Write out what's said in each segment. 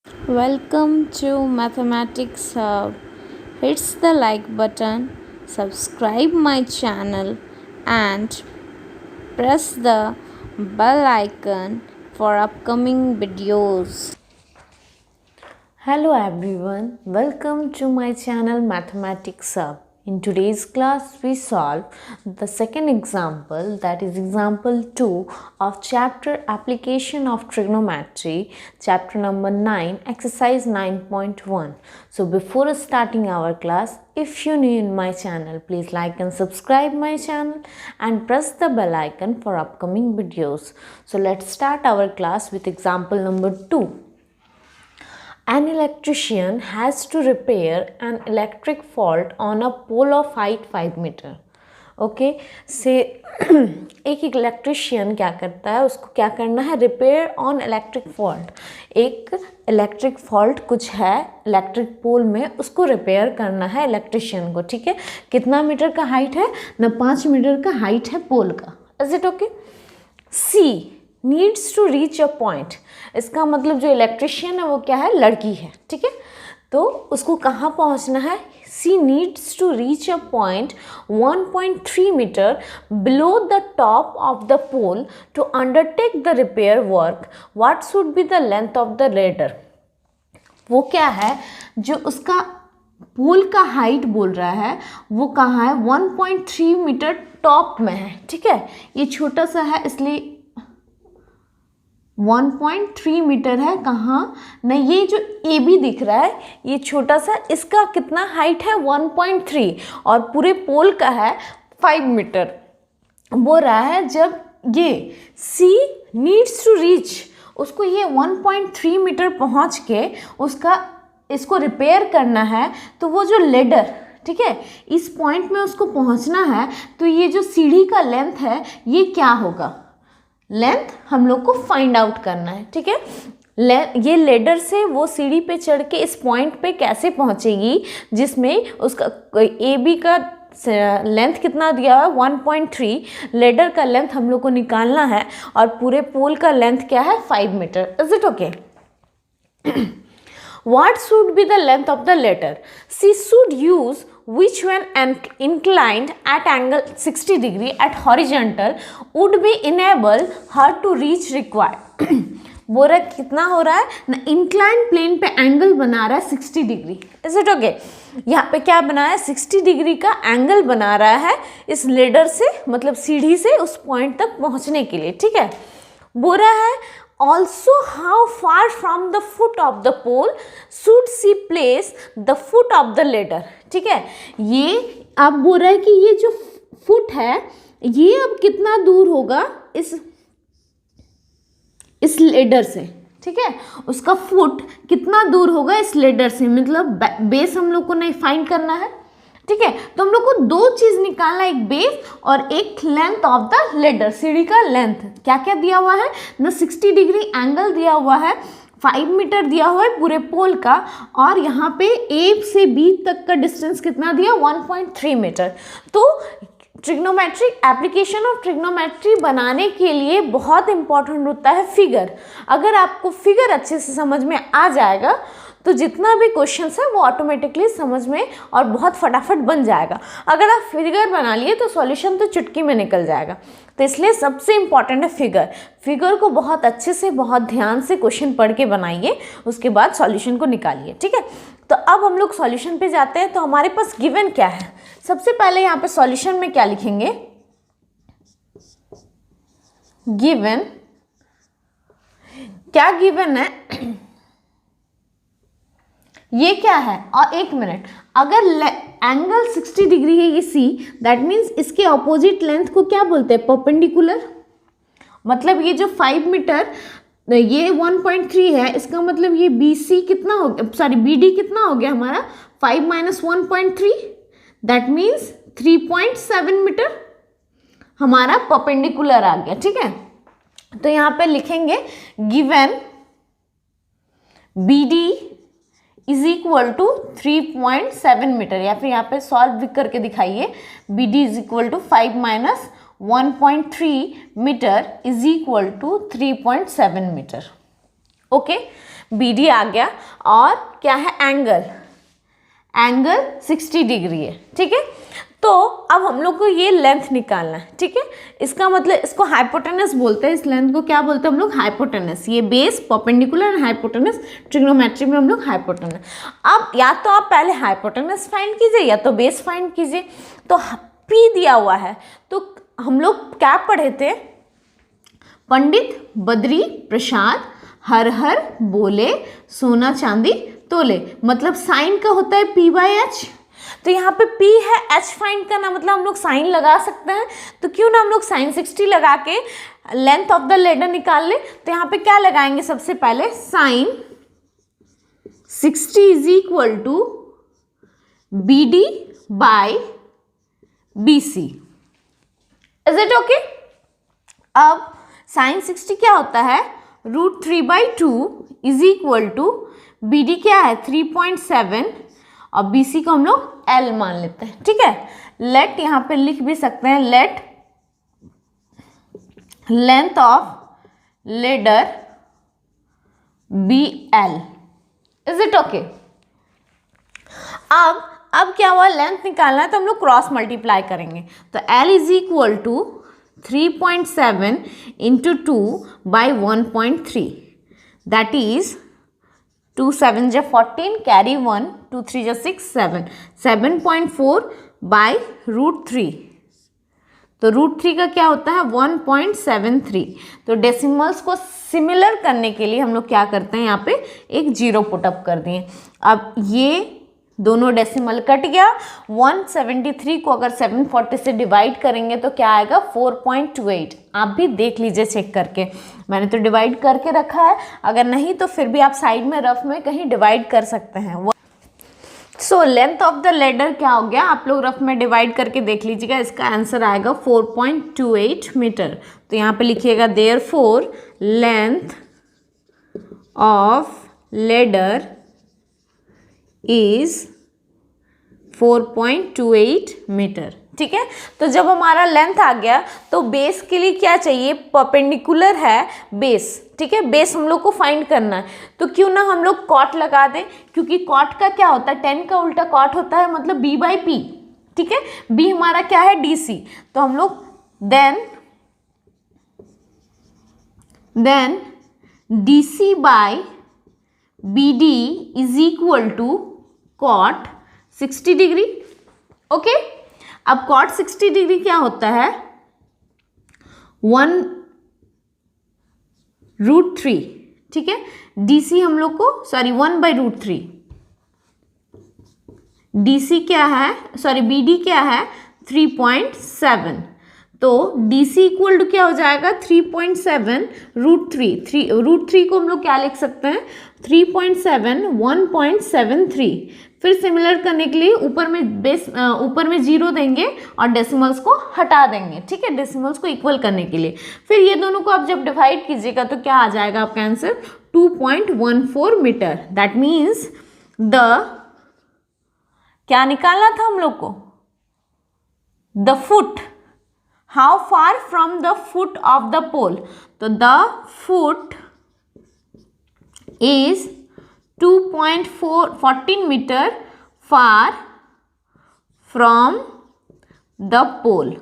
Welcome to Mathematics Hub. Hit the like button, subscribe my channel and press the bell icon for upcoming videos. Hello everyone, welcome to my channel Mathematics Hub. In today's class, we solve the second example, that is example 2 of chapter Application of Trigonometry, chapter number 9, exercise 9.1. So before starting our class, if you're new in my channel, please like and subscribe my channel and press the bell icon for upcoming videos. So let's start our class with example number 2. An electrician has to repair an electric fault on a pole of height 5 meter. Okay से एक electrician क्या करता है, उसको क्या करना है, repair on electric fault. एक इलेक्ट्रिक फॉल्ट कुछ है इलेक्ट्रिक पोल में, उसको रिपेयर करना है इलेक्ट्रिशियन को. ठीक है, कितना मीटर का हाइट है ना, 5 मीटर का हाइट है पोल का. Is it okay. She needs to reach a point. इसका मतलब जो इलेक्ट्रिशियन है वो क्या है, लड़की है. ठीक है, तो उसको कहाँ पहुँचना है. She needs to reach a point 1.3 metre below the top of the pole to undertake the repair work. What should be the length of the ladder. वो क्या है, जो उसका पोल का हाइट बोल रहा है वो कहाँ है, 1.3 मीटर टॉप में है. ठीक है, ये छोटा सा है इसलिए 1.3 मीटर है. कहाँ ना, ये जो ए बी दिख रहा है ये छोटा सा, इसका कितना हाइट है 1.3 और पूरे पोल का है 5 मीटर. बोल रहा है जब ये सी नीड्स टू रीच, उसको ये 1.3 मीटर पहुँच के उसका इसको रिपेयर करना है, तो वो जो लेडर, ठीक है, इस पॉइंट में उसको पहुँचना है, तो ये जो सीढ़ी का लेंथ है ये क्या होगा, लेंथ हम लोग को फाइंड आउट करना है. ठीक है, ये लेडर से वो सीढ़ी पे चढ़ के इस पॉइंट पे कैसे पहुंचेगी जिसमें उसका ए बी का लेंथ कितना दिया है 1.3. लेडर का लेंथ हम लोग को निकालना है और पूरे पोल का लेंथ क्या है 5 metre. Is it okay. What should be the length of the ladder? She should use which when inclined at angle 60 degree at horizontal would be enable her to reach required. बोल रहा कितना हो रहा है ना, incline plane पे angle बना रहा है 60 डिग्री. Is it okay. यहाँ पे क्या बनाया है, 60 डिग्री का एंगल बना रहा है इस लेडर से, मतलब सीढ़ी से उस पॉइंट तक पहुँचने के लिए. ठीक है, बोल रहा है also how far from the foot of the pole should she place the foot of the ladder. ठीक है, ये अब बोल रहा है कि ये जो फुट है ये अब कितना दूर होगा इस लेडर से. ठीक है, उसका फुट कितना दूर होगा इस लेडर से, मतलब बेस हम लोग को नहीं फाइंड करना है. ठीक है, तो हम लोग को दो चीज निकालना है, एक बेस और एक लेंथ ऑफ द लेडर, सीढ़ी का लेंथ. क्या क्या दिया हुआ है ना, 60 डिग्री एंगल दिया हुआ है, 5 मीटर दिया हुआ है पूरे पोल का, और यहाँ पे ए से बी तक का डिस्टेंस कितना दिया 1.3 मीटर. तो ट्रिग्नोमेट्रिक एप्लीकेशन ऑफ ट्रिग्नोमेट्री बनाने के लिए बहुत इंपॉर्टेंट होता है फिगर. अगर आपको फिगर अच्छे से समझ में आ जाएगा तो जितना भी क्वेश्चन है वो ऑटोमेटिकली समझ में और बहुत फटाफट बन जाएगा. अगर आप फिगर बना लिए तो सॉल्यूशन तो चुटकी में निकल जाएगा. तो इसलिए सबसे इम्पॉर्टेंट है फिगर. फिगर को बहुत अच्छे से बहुत ध्यान से क्वेश्चन पढ़ के बनाइए, उसके बाद सॉल्यूशन को निकालिए. ठीक है, तो अब हम लोग सॉल्यूशन पे जाते हैं. तो हमारे पास गिवन क्या है, सबसे पहले यहाँ पे सॉल्यूशन में क्या लिखेंगे, गिवन. क्या गिवन है, ये क्या है, और एक मिनट, अगर एंगल 60 डिग्री है ये सी, दैट मीन्स इसके ऑपोजिट लेंथ को क्या बोलते हैं, परपेंडिकुलर. मतलब ये जो 5 मीटर ये 1.3 है, इसका मतलब ये बी सी कितना हो गया, सॉरी बी डी कितना हो गया हमारा 5 माइनस 1.3, दैट मीन्स 3.7 मीटर हमारा परपेंडिकुलर आ गया. ठीक है, तो यहाँ पे लिखेंगे given B D is equal to 3.7 metre, या फिर यहाँ पे सॉल्व भी करके दिखाइए. B D is equal to 5 minus 1.3 metre is equal to 3.7 metre. Okay, BD आ गया और क्या है एंगल 60 डिग्री है, ठीक है। तो अब हम लोग को ये लेंथ निकालना है, ठीक है। इसका मतलब इसको हाइपोटेनस बोलते हैं, इस लेंथ को क्या बोलते हैं हम लोग, हाइपोटेनस। ये base perpendicular and hypotenuse, trigonometry में हम लोग हाइपोटेनस। अब या तो आप पहले हाइपोटेनस फाइंड कीजिए या तो बेस फाइंड कीजिए। तो P दिया हुआ है, तो हम लोग क्या पढ़े थे, पंडित बद्री प्रसाद हर हर बोले सोना चांदी तोले, मतलब साइन का होता है P/H। तो यहाँ पे P है, H फाइंड करना, मतलब हम लोग साइन लगा सकते हैं। तो क्यों ना हम लोग साइन 60 लगा के लेंथ ऑफ द लेडर निकाल ले। तो यहाँ पे क्या लगाएंगे, सबसे पहले sine 60 is equal to BD by BC। Is it okay? अब साइन 60 क्या होता है, √3/2 इज इक्वल टू BD क्या है 3.7 और BC को हम लोग L मान लेते हैं, ठीक है। लेट यहाँ पे लिख भी सकते हैं, late length of ladder BL। Is it okay? अब क्या हुआ, लेंथ निकालना है तो हम लोग क्रॉस मल्टीप्लाई करेंगे। तो L is equal to 3.7 into 2/1.3, दैट इज 2 7 जा 14, कैरी 1, 2 3 जा 6 7, 7.4/√3। तो √3 का क्या होता है 1.73। तो डेसिमल्स को सिमिलर करने के लिए हम लोग क्या करते हैं, यहाँ पे एक जीरो पुटअप कर दिए। अब ये दोनों डेसिमल कट गया। 173 को अगर 740 से डिवाइड करेंगे तो क्या आएगा 4.28। आप भी देख लीजिए चेक करके, मैंने तो डिवाइड करके रखा है, अगर नहीं तो फिर भी आप साइड में रफ में कहीं डिवाइड कर सकते हैं। So length of the ladder क्या हो गया, आप लोग रफ में डिवाइड करके देख लीजिएगा, इसका आंसर आएगा 4.28 मीटर। तो यहाँ पे लिखिएगा therefore length of ladder is 4.28 metre, ठीक है। तो जब हमारा लेंथ आ गया तो बेस के लिए क्या चाहिए, परपेंडिकुलर है बेस, ठीक है। बेस हम लोग को फाइंड करना है, तो क्यों ना हम लोग कॉट लगा दें, क्योंकि कॉट का क्या होता है, 10 का उल्टा कॉट होता है, मतलब B/P, ठीक है। B हमारा क्या है DC। तो हम लोग then DC/BD is equal to cot 60 degree, okay. अब कॉट 60 डिग्री क्या होता है 1√3, ठीक है। DC हम लोग को 1/√3, DC क्या है, BD क्या है 3.7। तो DC इक्वल टू क्या हो जाएगा 3.7 √3। √3 को हम लोग क्या लिख सकते हैं 3.7 1.73। फिर सिमिलर करने के लिए ऊपर में जीरो देंगे और डेसिमल्स को हटा देंगे, ठीक है, डेसिमल्स को इक्वल करने के लिए। फिर ये दोनों को आप जब डिवाइड कीजिएगा तो क्या आ जाएगा आपका आंसर 2.14 मीटर। दैट मीन्स क्या निकालना था हम लोग को, the foot, how far from the foot of the pole. तो the foot is 2.14 metre far from the pole.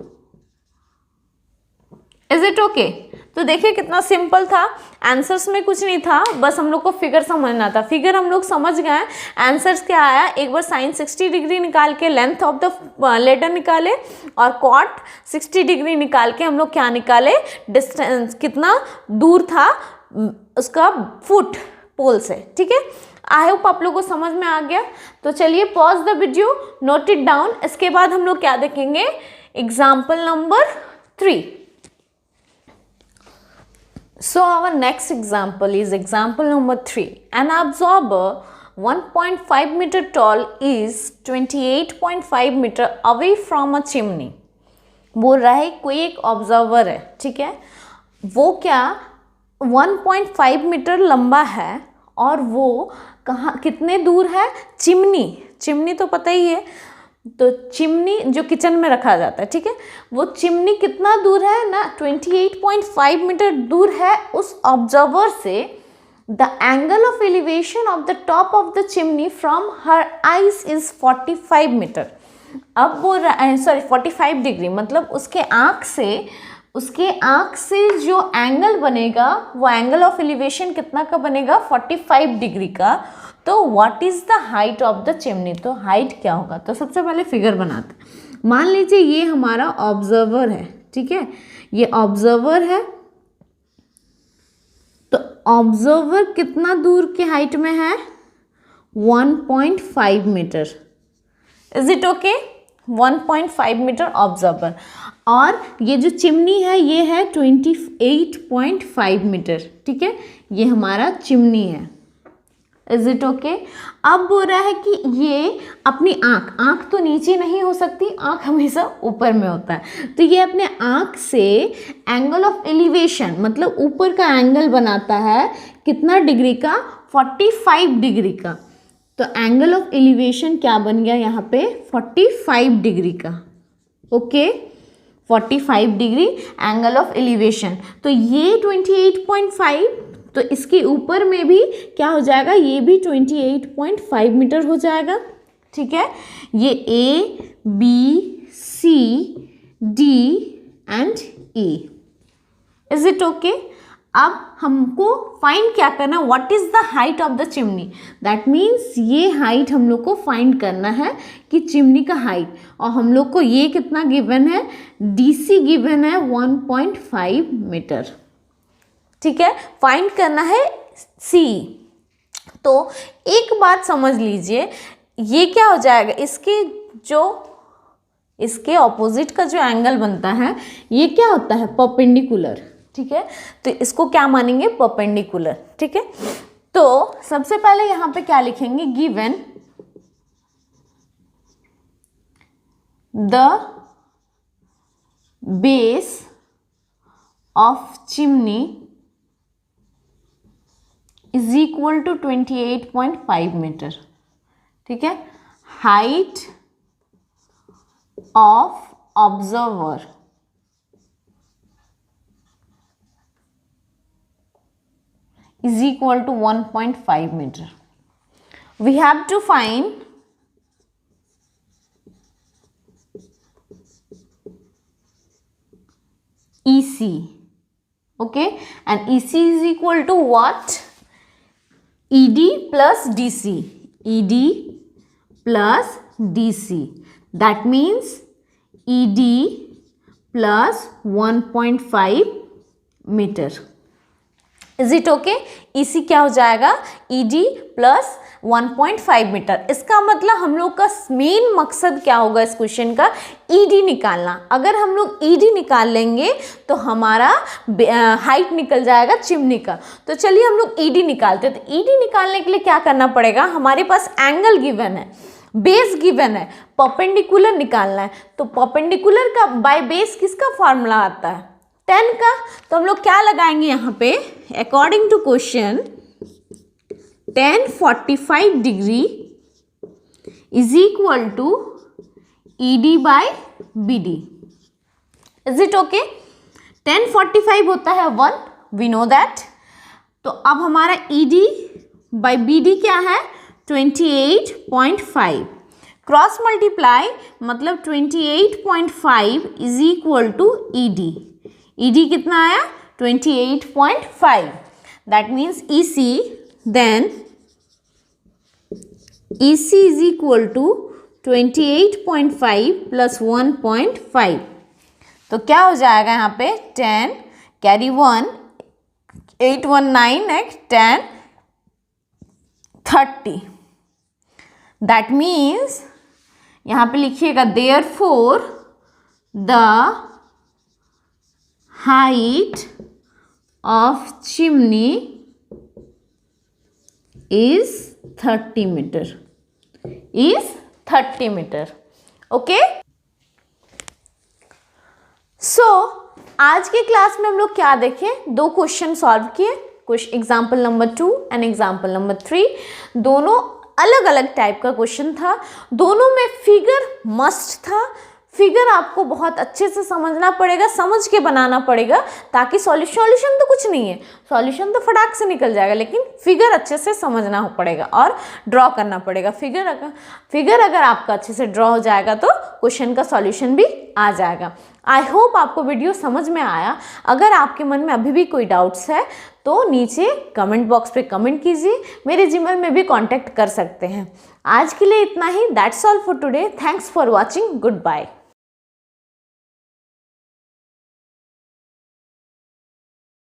Is it okay? तो देखिए कितना सिंपल था, आंसर्स में कुछ नहीं था, बस हम लोग को फिगर समझना था। फिगर हम लोग समझ गए, आंसर्स क्या आया, एक बार साइन 60 डिग्री निकाल के लेंथ ऑफ द लेडर निकाले और कॉट 60 डिग्री निकाल के हम लोग क्या निकाले, डिस्टेंस कितना दूर था उसका फुट पोल से, ठीक है। आई होप आप लोगों को समझ में आ गया। तो चलिए pause the video, note it down. इसके बाद हम लोग क्या देखेंगे, example number 3। So our next example is example number 3. An absorber 1.5 meter tall is 28.5 meter away from a chimney. बोल रहा है कोई एक ऑब्जर्वर है, ठीक है, वो क्या 1.5 मीटर लंबा है और वो कहाँ कितने दूर है, चिमनी तो पता ही है, तो चिमनी जो किचन में रखा जाता है, ठीक है, वो चिमनी कितना दूर है ना 28.5 मीटर दूर है उस ऑब्जर्वर से, The angle of elevation of the top of the chimney from her eyes is 45 metre. अब बोल रहा है 45 डिग्री, मतलब उसके आँख से जो एंगल बनेगा वो एंगल ऑफ एलिवेशन कितना का बनेगा, 45 डिग्री का। तो what is the height of the chimney, तो हाइट क्या होगा। तो सबसे पहले फिगर बनाते हैं। मान लीजिए ये हमारा ऑब्जर्वर है, ठीक है, ये ऑब्जर्वर है। तो ऑब्जर्वर कितना दूर के हाइट में है, 1.5 metre. Is it okay, 1.5 metre observer. और ये जो चिमनी है ये है 28.5 मीटर, ठीक है, ये हमारा चिमनी है। Is it okay. अब बोल रहा है कि ये अपनी आँख तो नीचे नहीं हो सकती, आँख हमेशा ऊपर में होता है। तो ये अपने आँख से एंगल ऑफ एलिवेशन मतलब ऊपर का एंगल बनाता है कितना डिग्री का, 45 डिग्री का। तो एंगल ऑफ एलिवेशन क्या बन गया यहाँ पे, 45 डिग्री का। Okay, 45 degree angle of elevation. तो ये 28.5, तो इसके ऊपर में भी क्या हो जाएगा, ये भी 28.5 मीटर हो जाएगा, ठीक है। ये A, B, C, D and E। Is it okay. अब हमको फाइंड क्या करना, what is the height of the chimney. That means ये हाइट हम लोग को फाइंड करना है कि चिमनी का हाइट। और हम लोग को ये कितना गिवन है, DC गिवन है 1.5 मीटर, ठीक है। फाइंड करना है C। तो एक बात समझ लीजिए, ये क्या हो जाएगा, इसके ऑपोजिट का जो एंगल बनता है ये क्या होता है, परपेंडिकुलर, ठीक है। तो इसको क्या मानेंगे, परपेंडिकुलर, ठीक है। तो सबसे पहले यहां पे क्या लिखेंगे, given the base of chimney is equal to 28.5 metre, ठीक है। Height of observer is equal to 1.5 meter. We have to find EC, okay, and EC is equal to what, ED plus DC, ED plus DC, that means ED plus 1.5 meter. Is it okay. EC क्या हो जाएगा, ED plus 1.5 metre. इसका मतलब हम लोग का main मकसद क्या होगा इस क्वेश्चन का, ED निकालना। अगर हम लोग ED निकाल लेंगे तो हमारा हाइट निकल जाएगा चिमनी का। तो चलिए हम लोग ED निकालते हैं। तो ED निकालने के लिए क्या करना पड़ेगा, हमारे पास एंगल गिवन है, बेस गिवन है, परपेंडिकुलर निकालना है। तो परपेंडिकुलर का बाय बेस किसका फॉर्मूला आता है, 10 का। तो हम लोग क्या लगाएंगे यहाँ पे, according to question, tan 45 degree is equal to ED by BD। Is it okay. tan 45 होता है 1, वी नो दैट। तो अब हमारा ED बाय BD क्या है, 28.5। क्रॉस मल्टीप्लाई मतलब 28.5 is equal to ED। ED कितना आया, 28.5। That means EC, then EC is equal to 28.5 plus 1.5। तो क्या हो जाएगा यहाँ पे, 10 कैरी 1, 8 1 9 एक्स 10 30। दैट मीन्स यहाँ पे लिखिएगा, therefore the height of chimney is 30 meter, is 30 meter, okay। So आज के क्लास में हम लोग क्या देखें, 2 क्वेश्चन सॉल्व किए, कुछ example number 2 and example number 3। दोनों अलग अलग टाइप का क्वेश्चन था, दोनों में फिगर मस्ट था। फिगर आपको बहुत अच्छे से समझना पड़ेगा, समझ के बनाना पड़ेगा, ताकि सॉल्यूशन तो कुछ नहीं है, सॉल्यूशन तो फटाक से निकल जाएगा, लेकिन फिगर अच्छे से समझना पड़ेगा और ड्रॉ करना पड़ेगा। फिगर अगर आपका अच्छे से ड्रॉ हो जाएगा तो क्वेश्चन का सॉल्यूशन भी आ जाएगा। आई होप आपको वीडियो समझ में आया। अगर आपके मन में अभी भी कोई डाउट्स है तो नीचे कमेंट बॉक्स पे कमेंट कीजिए, मेरे जीमेल में भी कांटेक्ट कर सकते हैं। आज के लिए इतना ही। That's all for today. Thanks for watching. Good bye.